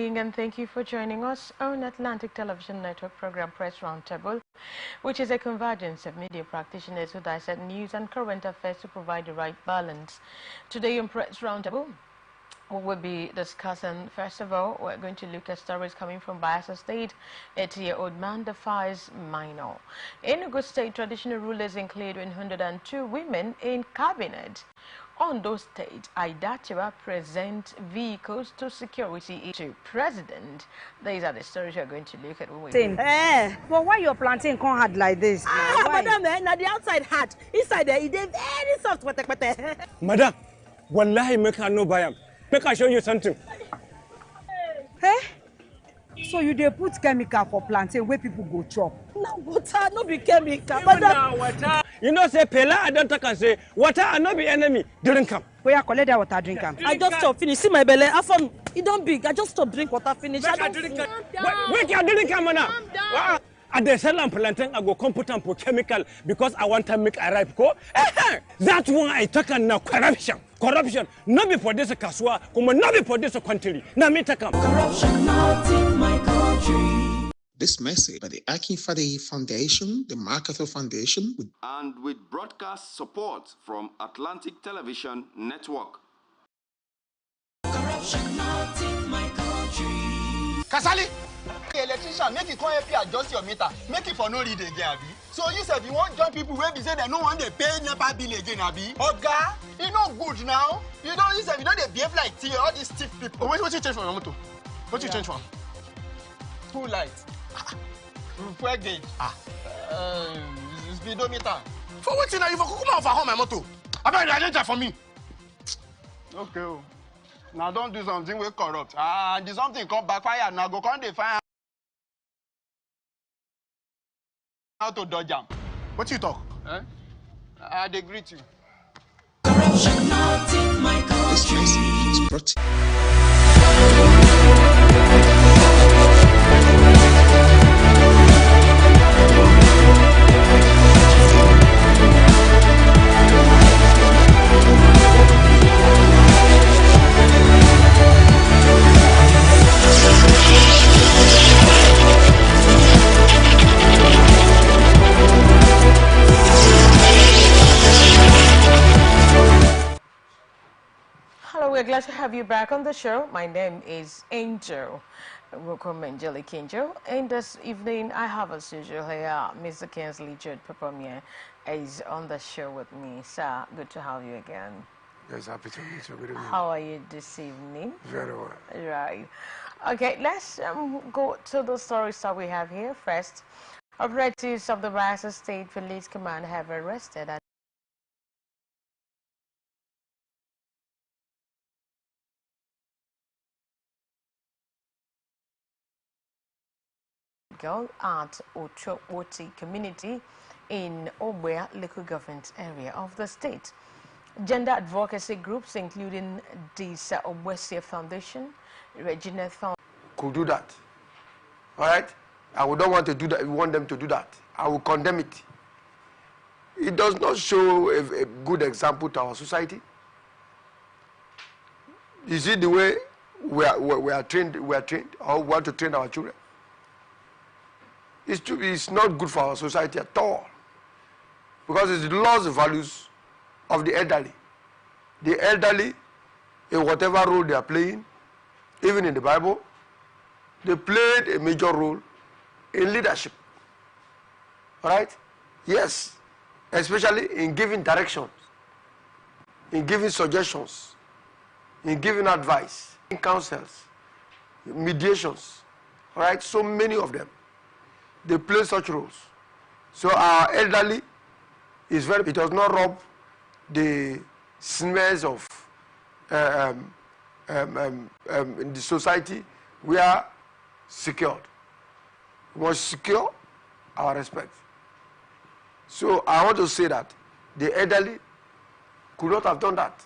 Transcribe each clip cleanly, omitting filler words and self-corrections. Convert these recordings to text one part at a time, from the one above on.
morning and thank you for joining us on Atlantic Television Network program Press Roundtable, which is a convergence of media practitioners who dissect news and current affairs to provide the right balance. Today on Press Roundtable, we will be discussing, first of all, we're going to look at stories coming from Bayelsa State. 80-year-old man defies minor. In Enugu State, traditional rulers include 102 women in cabinet. Ondo State, Aidachiwa present vehicles to security to president. These are the stories we're going to look at when we But why your plantain can't hard like this? Madam, now the outside hard. Inside there, it is very soft. Madam, wallahi make her no buy am. Make her show you something. Hey? So you dey put chemical for plantain where people go chop? Now water, no be chemical. Madam, water. You know, say Pela, I don't talk and say water and not be enemy. Drink am. Where you collect that water, drink am. I just stop finish. See my belly. I found it don't big. I just stop drink water finish. Wait, you drink am now. At the sell plantain, I go come put am for chemical because I want to make a ripe go. That's why I talk now corruption. Corruption. Not be for this kaswa, come not be for this country. Now me take am. Corruption not in my country. This message by the Akinfade Foundation, the Marketer Foundation, and with broadcast support from Atlantic Television Network. Corruption not in my country. Kasali, the electrician, make it come help you adjust your meter. Make it for no read again, Abi. So you said you want join people where be say they no want they pay NEPA bill again, Abi. Oga, it no good now. You don't use you know they behave like all these stiff people. What you change for your motor? What you change for? Two lights. Fuel gauge. Speedometer. For what now? You for come out for home my motor. I bet you change for me. Okay. Now don't do something we corrupt. And do something come backfire. Now go come they find how to dodge them. What you talk? I greet you. Corruption not in my country. This message is brought We're glad to have you back on the show. My name is Angel. Welcome, Angelic Angel. And this evening, I have as usual here, Mr. Kensley Jude Papamier is on the show with me. Sir, good to have you again. Yes, happy to meet you. Good evening. How are you this evening? Very well. Right. Okay, let's go to the stories that we have here. First, operatives of the Bayelsa State Police Command have arrested at Ochowoti community in Obwea local government area of the state. Gender advocacy groups including the Obwesia Foundation, Regina Foundation could do that. All right? I would not want to do that. We want them to do that. I will condemn it. It does not show a good example to our society. You see the way we are trained, or we want to train our children. It's not good for our society at all, because it lost the values of the elderly. The elderly, in whatever role they are playing, even in the Bible, they played a major role in leadership. All right? Yes, especially in giving directions, in giving suggestions, in giving advice, in counsels, mediations. All right? So many of them. They play such roles. So our elderly is very, it does not rob the smears of in the society. We are secured. We must secure our respect. So I want to say that the elderly could not have done that.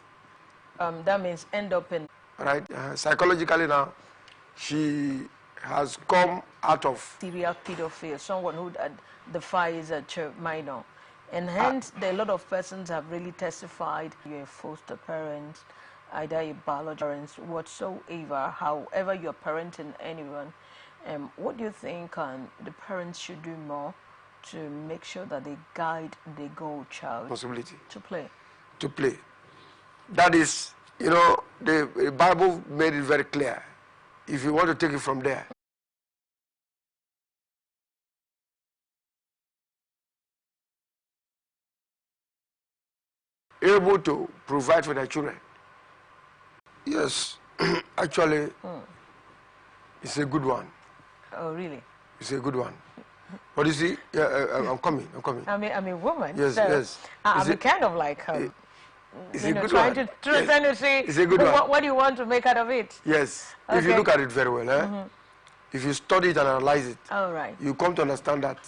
That means end up in... Right, psychologically now, she has come out of serial pedophile, someone who defies a minor. And hence, a lot of persons have really testified you're a foster parent, either a biological parents, whatsoever, however you're parenting anyone, what do you think the parents should do more to make sure that they guide the girl child Possibility to play? to play. That is, you know, the Bible made it very clear. If you want to take it from there, able to provide for their children. Yes, actually, it's a good one. Oh, really? It's a good one. But you see, I'm coming. I'm a woman. Yes, so yes. I'm kind of like it's you a know, good trying one. to see It's a good one. what do you want to make out of it. Yes. Okay. If you look at it very well, if you study it and analyze it, All right. you come to understand that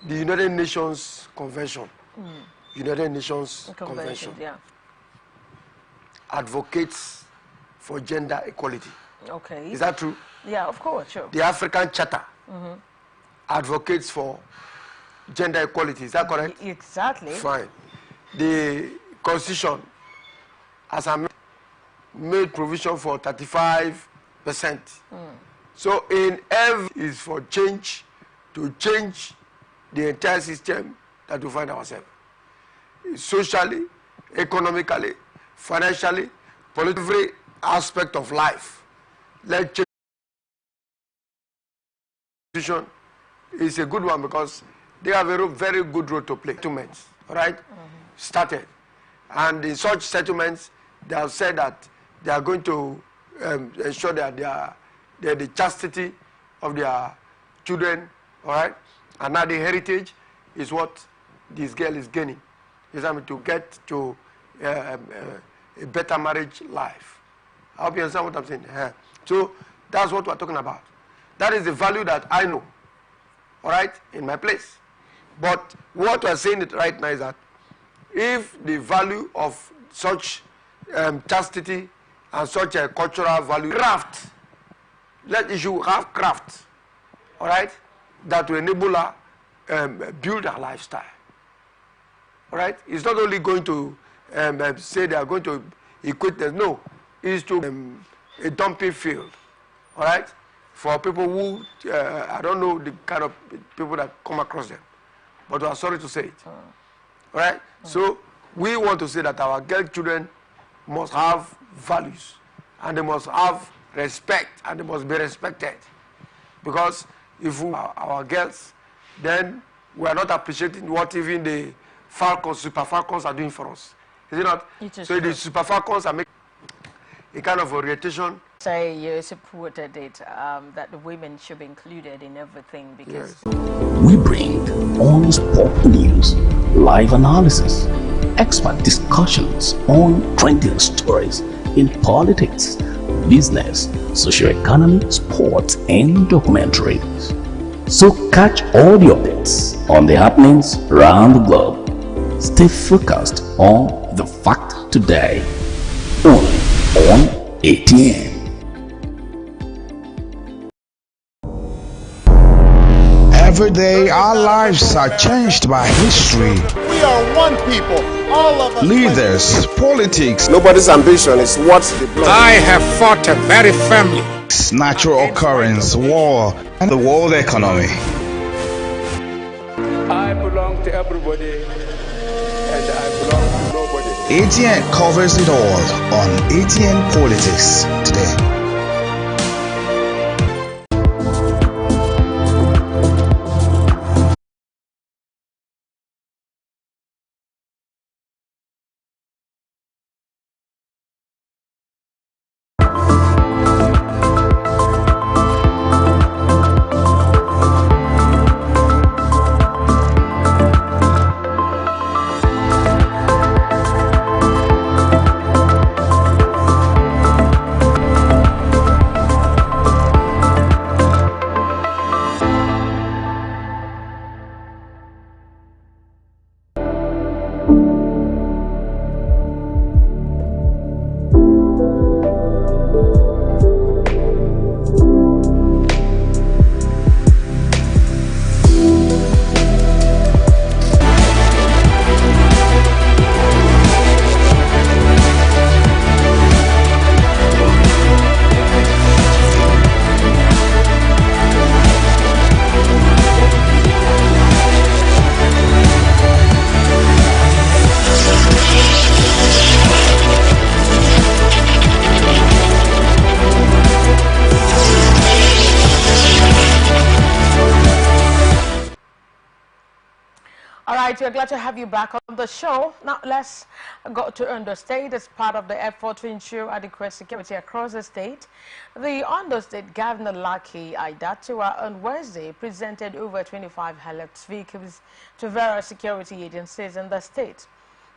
the United Nations Convention, United Nations Convention, Yeah. advocates for gender equality. Okay. Is that true? Yeah, of course, sure. The African Charter advocates for gender equality. Is that correct? Exactly. Fine. The Constitution, as I made provision for 35%. So in every is for change, to change the entire system that we find ourselves. Socially, economically, financially, politically, every aspect of life. Let change. Constitution is a good one because they have a very good role to play. Settlements, right? Started. And in such settlements, they have said that they are going to ensure that the chastity of their children, all right? And now the heritage is what this girl is gaining. Is to get to a better marriage life. I hope you understand what I'm saying. So that's what we're talking about. That is the value that I know, all right, in my place. But what we're saying it right now is that if the value of such chastity and such a cultural value, craft, that you should have craft, all right, that will enable her build her lifestyle, all right. It's not only going to say they are going to equate them, no, it's to a dumping field, all right, for people who, I don't know the kind of people that come across them, but I'm sorry to say it. All right? So we want to say that our girl children must have values, and they must have respect, and they must be respected. Because if we are our girls, then we are not appreciating what even the Falcons, Super Falcons are doing for us. Is it not? So the Super Falcons are making a kind of orientation. Say you supported it, that the women should be included in everything because... We bring honest pop news, live analysis, expert discussions on trending stories in politics, business, socio-economy, sports, and documentaries. So catch all the updates on the happenings around the globe. Stay focused on the fact today, only on ATN. Every day, our lives are changed by history. We are one people, all of us. Leaders, politics. Nobody's ambition is what's the blood. I have fought very firmly. Natural occurrence, war, and the world economy. I belong to everybody, and I belong to nobody. ATN covers it all on ATN Politics today. right, we're glad to have you back on the show. Now, let's go to Ondo State as part of the effort to ensure adequate security across the state. The Ondo State Governor Lucky Aiyedatiwa on Wednesday presented over 25 Hilux vehicles to various security agencies in the state.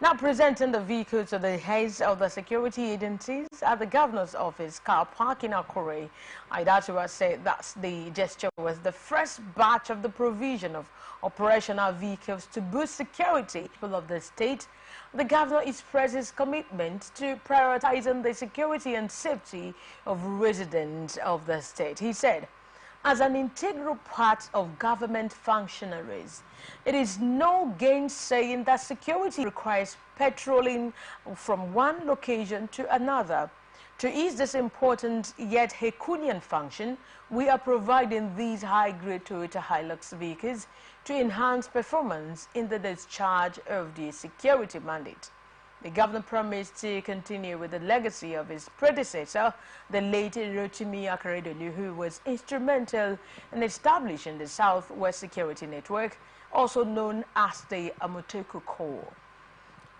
Now presenting the vehicles to the heads of the security agencies at the governor's office car park in Akure, Aiyedatiwa said that the gesture was the first batch of the provision of operational vehicles to boost security of the state. The governor expressed his commitment to prioritizing the security and safety of residents of the state. He said, as an integral part of government functionaries, it is no gainsaying that security requires patrolling from one location to another. To ease this important yet Herculean function, we are providing these high-grade Toyota Hilux vehicles to enhance performance in the discharge of the security mandate. The governor promised to continue with the legacy of his predecessor, the late Rotimi Akeredolu, who was instrumental in establishing the Southwest Security Network, also known as the Amoteku Corps.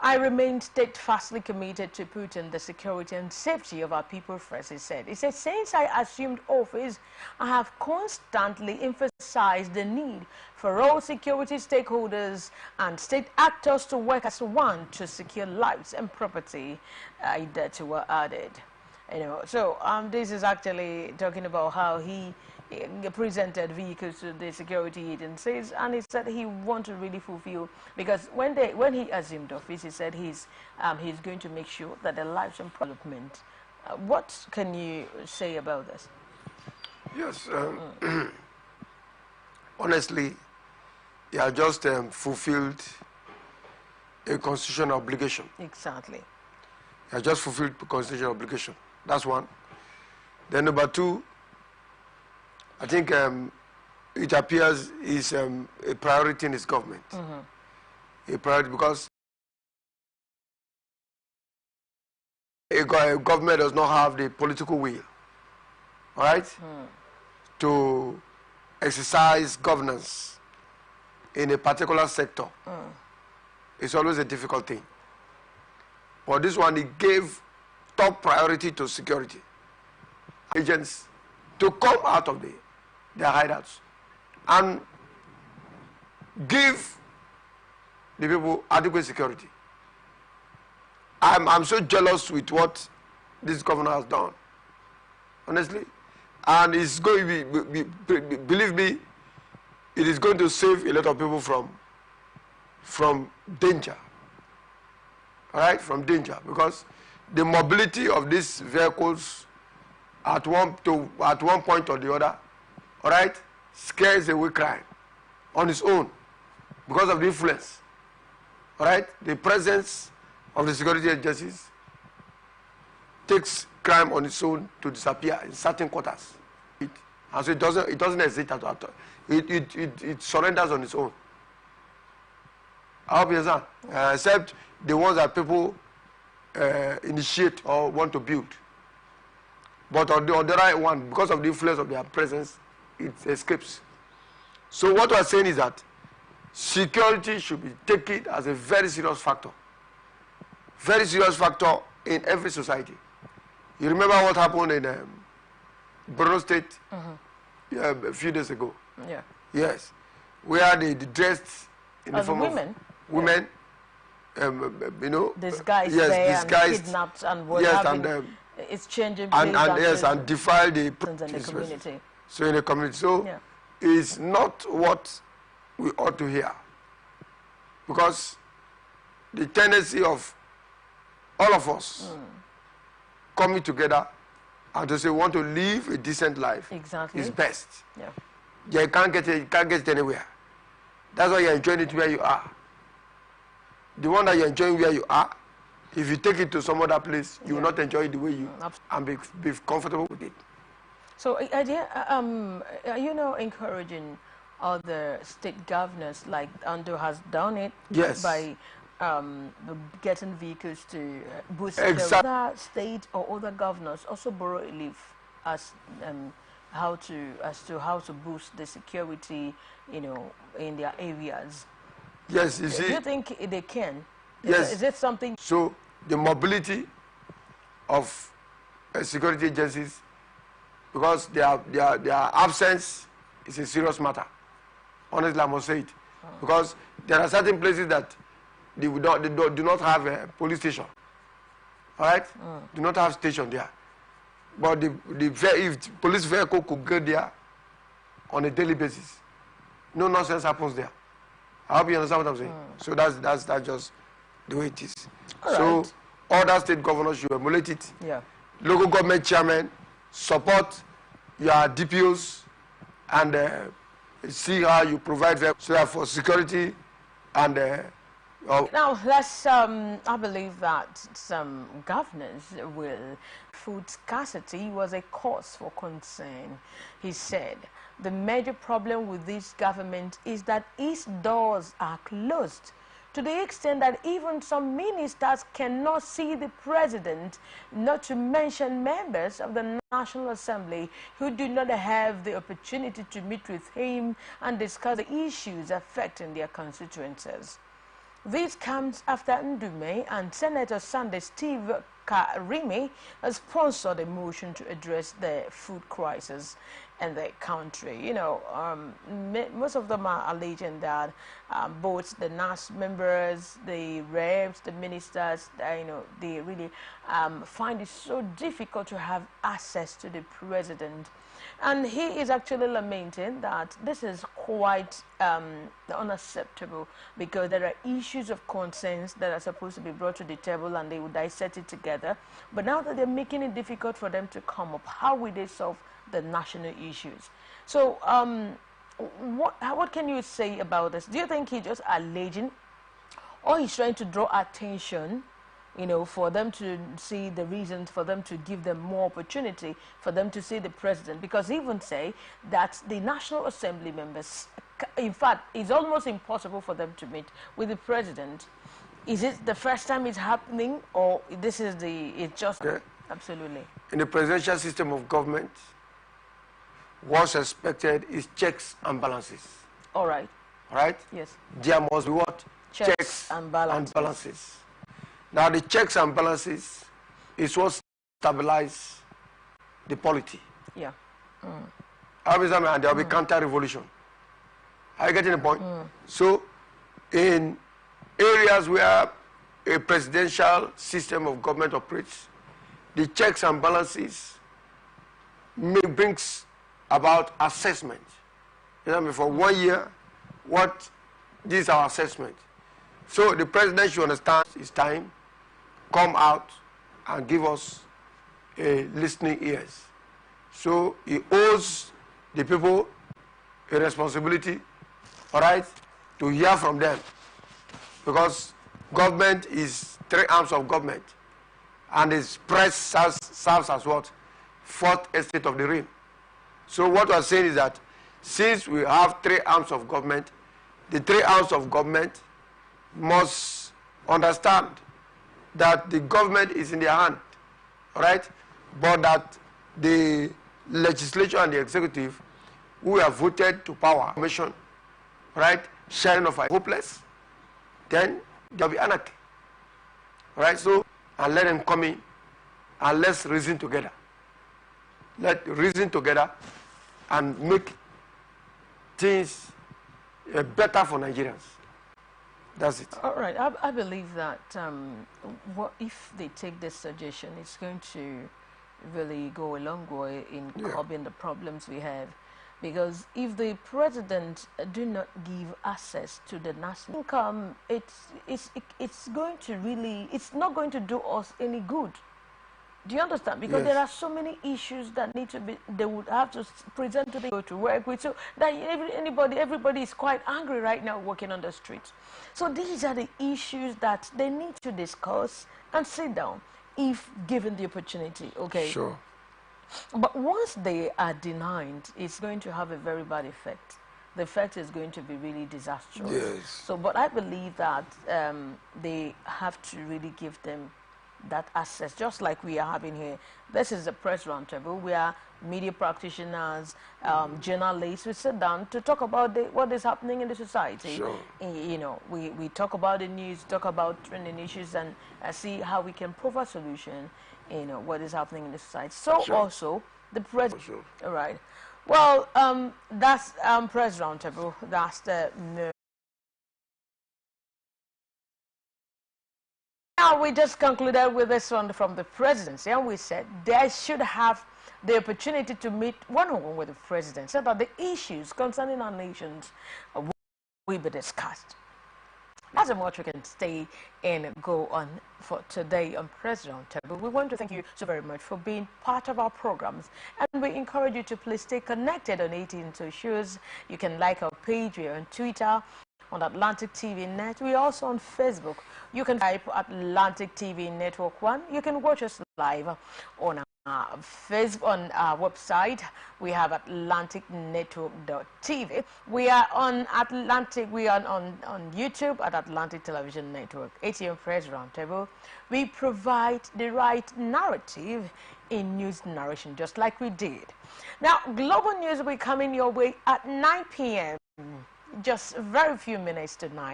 I remain steadfastly committed to putting the security and safety of our people first, he said. He said, since I assumed office, I have constantly emphasized the need for all security stakeholders and state actors to work as one to secure lives and property, Aiyedatiwa added. So this is actually talking about how he presented vehicles to the security agencies, and he said he wants to really fulfill, because when he assumed office, he said he's going to make sure that the lives and development. What can you say about this? Yes, honestly, he has just fulfilled a constitutional obligation. Exactly. He has just fulfilled a constitutional obligation. That's one. Then number two, I think it appears is a priority in his government. A priority because a government does not have the political will, all right, to exercise governance in a particular sector. It's always a difficult thing. But this one, he gave top priority to security agents to come out of their hideouts and give the people adequate security. I'm so jealous with what this governor has done, honestly, and it's going to be, believe me, it is going to save a lot of people from danger. All right, from danger, because the mobility of these vehicles at one point or the other, all right, scares away crime on its own because of the influence. All right, the presence of the security agencies takes crime on its own to disappear in certain quarters, and so it doesn't exist at all. It surrenders on its own. I hope you understand. Except the ones that people initiate or want to build. But on the right one, because of the influence of their presence, it escapes. So what we are saying is that security should be taken as a very serious factor. Very serious factor in every society. You remember what happened in Borno State a few days ago? Yeah. Yes. Where they dressed in the form women. Of women, disguised, yes, disguised, and kidnapped, and what yes, having, and it's changing and yes, and defile the community. So in the community, so it's not what we ought to hear, because the tendency of all of us coming together and to say we want to live a decent life is best. Yeah. You can't get it anywhere. That's why you're enjoying it where you are. The one that you're enjoying where you are, if you take it to some other place, you will not enjoy it the way you and be comfortable with it. So, are you now encouraging other state governors, like Ando has done it, by getting vehicles to boost other state or other governors also borrow a leaf as how to boost the security, in their areas? Yes, you see. Do you think they can? Yes. Is it something? So the mobility of security agencies, because their absence is a serious matter. Honestly, I must say it. Because there are certain places that they do not have a police station. All right? Do not have station there. But if the police vehicle could go there on a daily basis, no nonsense happens there. I hope you understand what I'm saying. So that's just the way it is. So other state governors should emulate it. Yeah. Local government chairmen support your DPOs and see how you provide them so that for security and now let's I believe that some governors will food scarcity was a cause for concern. He said the major problem with this government is that its doors are closed to the extent that even some ministers cannot see the president, not to mention members of the National Assembly who do not have the opportunity to meet with him and discuss the issues affecting their constituencies. This comes after Ndume and Senator Sunday Steve Karimi has sponsored a motion to address the food crisis in the country. You know, most of them are alleging that both the NAS members, the reps, the ministers, you know, they really find it so difficult to have access to the president. And he is actually lamenting that this is quite unacceptable because there are issues of concerns that are supposed to be brought to the table and they will dissect it together. But now that they're making it difficult for them to come up, how will they solve the national issues? So what can you say about this? Do you think he's just alleging or he's trying to draw attention, you know, for them to see the reasons, for them to give them more opportunity, for them to see the president? Because he even say that the National Assembly members, in fact, it's almost impossible for them to meet with the president. Is it the first time it's happening, or this is it's just... Okay. Absolutely. In the presidential system of government, what's expected is checks and balances. All right. All right? Yes. There must be what? Checks and balances. Now, the checks and balances is what stabilize the polity. Yeah. And there will be counter-revolution. Are you getting the point? So, in areas where a presidential system of government operates, the checks and balances brings about assessment. You know, for 1 year, this is our assessment. So the president should understand it's time, come out and give us listening ears. So he owes the people a responsibility, all right, to hear from them. Because government is 3 arms of government. And its press serves as what? 4th estate of the realm. So what we are saying is that since we have 3 arms of government, the 3 arms of government must understand that the government is in their hand, right? But that the legislature and the executive, who have voted to power, commission, right, sharing of are hopeless, then there will be anarchy, right? So, and let them come in and let's reason together. Let's reason together and make things better for Nigerians. That's it. All right. I believe that what if they take this suggestion, it's going to really go a long way in curbing the problems we have. Because if the president do not give access to the national income, it's going to really, it's not going to do us any good. Do you understand? Because there are so many issues that need to be, they would have to present to the go to work with. So that everybody is quite angry right now working on the streets. So these are the issues that they need to discuss and sit down if given the opportunity. Okay. Sure. But once they are denied, it's going to have a very bad effect. The effect is going to be really disastrous. Yes. So, but I believe that they have to really give them that access, just like we are having here. This is the press roundtable. We are media practitioners, journalists. We sit down to talk about what is happening in the society. Sure. You know, we talk about the news, talk about trending issues, and see how we can provide solution. You know, what is happening in the society. So Sure. also the press. Sure. All right. Well, that's press roundtable. That's the. Now, we just concluded with this one from the presidency, and we said they should have the opportunity to meet one-on-one with the president so that the issues concerning our nations will be discussed. That's how much we can stay and go on for today on Press Roundtable. We want to thank you so very much for being part of our programs, and we encourage you to please stay connected on 18 socials. You can like our page. We're on Twitter, on Atlantic TV Net. We're also on Facebook. You can type Atlantic TV Network 1. You can watch us live on our Facebook, on our website. We have AtlanticNetwork.tv. We are on Atlantic. We are on YouTube at Atlantic Television Network. ATM Press Roundtable. We provide the right narrative in news narration, just like we did. Now, global news will be coming your way at 9 p.m. Just very few minutes to 9.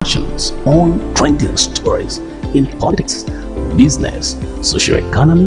On trending stories in politics, business, socio-economy,